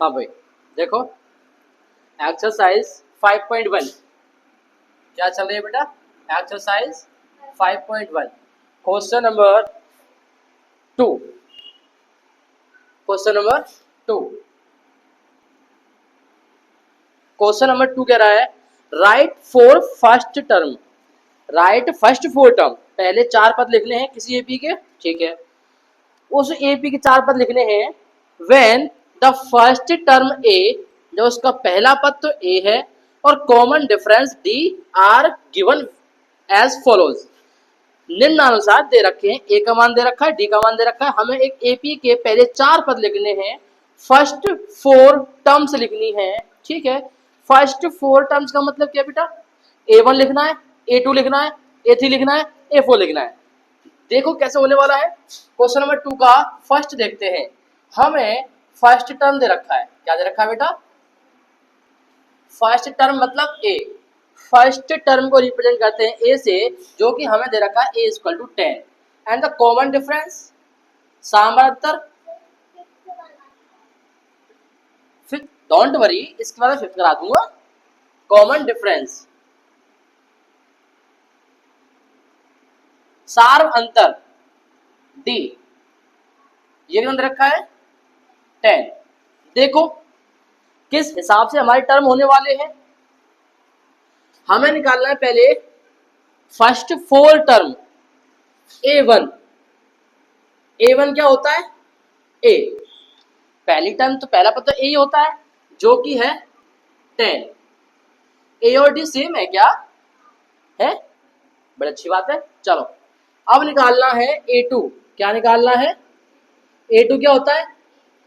हाँ भाई देखो, एक्सरसाइज 5.1 क्या चल रही है बेटा? Exercise 5.1 question number 2। Question number 2 question number 2 कह रहा है right for first term. Right first four term, पहले चार पद लिखने हैं किसी एपी के, ठीक है। उस एपी के चार पद लिखने हैं when the first term A, जो उसका पहला पद तो ए है और common difference D are given as follows. निम्नानुसार दे रखे हैं, ए का मान दे रखा है, डी का मान दे रखा है। हमें एक एपी के पहले चार पद लिखने हैं, फर्स्ट फोर टर्म्स लिखनी है, ठीक है। फर्स्ट फोर टर्म्स का मतलब क्या बेटा? A1 लिखना है, A2 लिखना है, A3 लिखना है, A4 लिखना है। देखो कैसे होने वाला है। क्वेश्चन नंबर 2 का फर्स्ट देखते हैं। हमें फर्स्ट टर्म दे रखा है, क्या दे रखा है बेटा? फर्स्ट टर्म मतलब ए। फर्स्ट टर्म को रिप्रेजेंट करते हैं ए से, जो कि हमें दे रखा है a equal to 10 and the common difference सामर्थ्य। फिर डोंट वरी, इसके बाद फिफ्थ करा दूंगा। कॉमन डिफरेंस सार अंतर डी, ये भी दे रखा है 10। देखो किस हिसाब से हमारे टर्म होने वाले हैं। हमें निकालना है पहले first four term A1। A1 क्या होता है? A। पहली टर्म तो पहला पद तो A ही होता है, जो कि है 10। A और D सेम है क्या? है, बड़ी अच्छी बात है। चलो अब निकालना है A2। क्या निकालना है? A2 क्या होता है?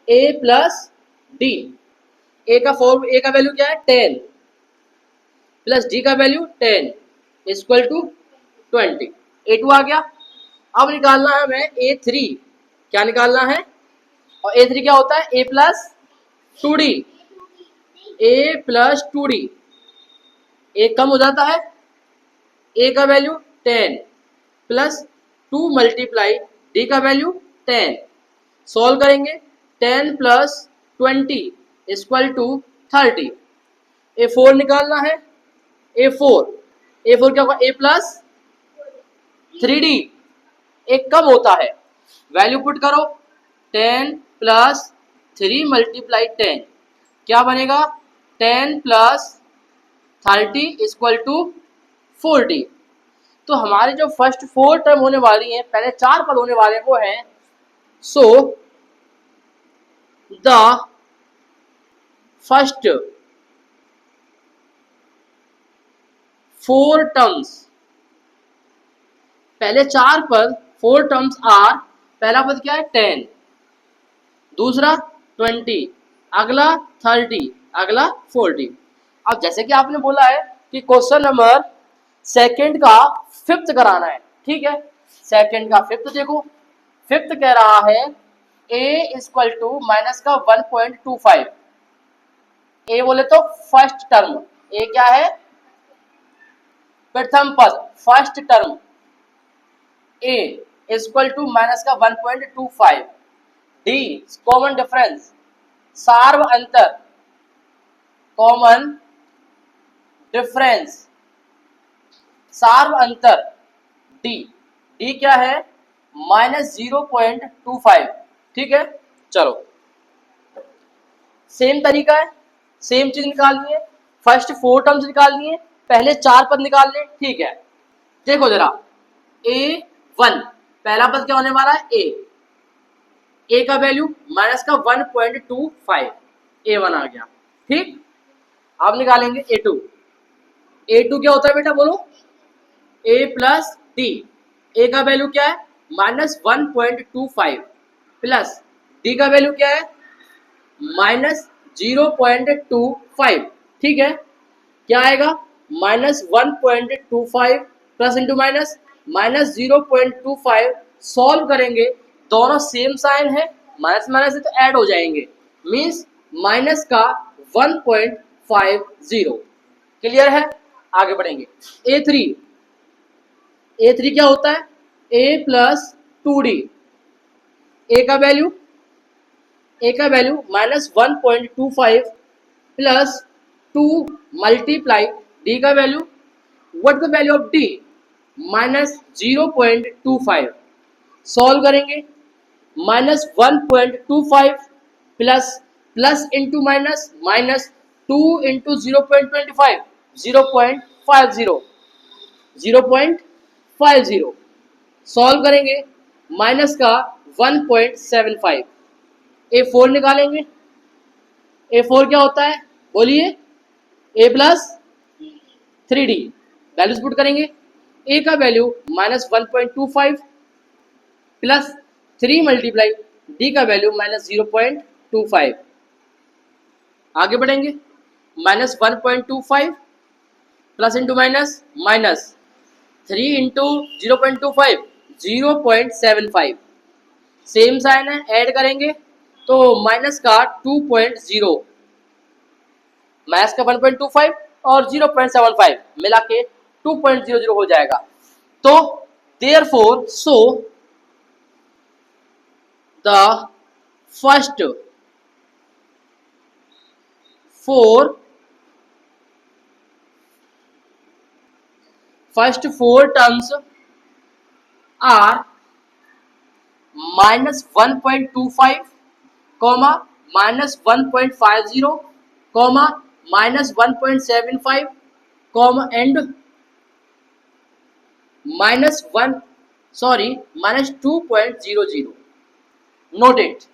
A plus D। A का वैल्यू क्या है? 10 प्लस D का वैल्यू 10 इक्वल टू 20। A2 आ गया। अब निकालना है हमें A3। क्या निकालना है? और A3 क्या होता है? A plus 2D। A plus 2D, एक कम हो जाता है, A का वैल्यू 10 प्लस 2 मल्टीप्लाई D का वैल्यू 10। सॉल्व करेंगे, 10 प्लस 20 इक्वल टू 30। A4 निकालना है। A4 क्या होगा? A प्लस 3D, एक कम होता है, वैल्यू पुट करो, 10 प्लस 3 मल्टीप्लाई 10 क्या बनेगा? 10 प्लस 30 इक्वल टू 40। तो हमारे जो फर्स्ट फोर टर्म होने वाली हैं, पहले चार पद होने वाले हैं, वो हैं सो द फर्स्ट फोर टर्म्स, पहले चार पद फोर टर्म्स आर, पहला पद क्या है? 10, दूसरा 20, अगला 30, अगला 40। अब जैसे कि आपने बोला है कि क्वेश्चन नंबर सेकंड का फिफ्थ कराना है, ठीक है। सेकंड का फिफ्थ देखो, फिफ्थ कह रहा है a इक्वल टू माइनस का 1.25। ए बोले तो फर्स्ट टर्म, ए क्या है? प्रथम पद, first term a equal to minus का 1.25। डी कॉमन डिफरेंस, सार्व अंतर, कॉमन डिफरेंस सार्व अंतर डी। डी क्या है? माइनस 0.25, ठीक है। चलो सेम तरीका है, सेम चीज निकालनी है। फर्स्ट फोर टर्म्स निकालनी है, पहले चार पद निकालने, ठीक है। देखो जरा, A1 पहला पद क्या होने वाला है? A का वैल्यू माइनस का 1.25, A1 आ गया, ठीक। अब निकालेंगे A2। A2 क्या होता है बेटा? बोलो। A plus D। A का वैल्यू क्या है? माइनस 1.25 प्लस D का वैल्यू क्या है? माइनस 0.25, ठीक है। क्या आएगा? Minus 1.25 plus into minus, minus 0.25। Solve करेंगे, दोनों सेम साइन है, माइनस माइनस से तो ऐड हो जाएंगे, मीन्स माइनस का 1.50। क्लियर है? आगे बढ़ेंगे। A3 क्या होता है? A plus 2D। A का वैल्यू ए का वैल्यू -1.25 प्लस 2 मल्टीप्लाई डी का value, what the value of D, -0.25। Solve करेंगे, -1.25 plus plus into minus, -2 into 0.25, 0.50, 0.50। Solve करेंगे, माइनस का 1.75। A4 निकालेंगे, A4 क्या होता है बोलिए, A plus 3D। Values put करेंगे, A का वैल्यू -1.25 प्लस 3 मल्टीप्लाई D का वैल्यू -0.25। आगे बढ़ेंगे, -1.25 plus into minus, -3 into 0.25, 0.75। Same sign है, ऐड करेंगे तो माइनस का 2.0, माइनस का 1.25 और 0.75 मिला के 2.00 हो जाएगा। तो therefore so the first four terms are -1.25, -1.50, -1.75, and -2.00। Note it.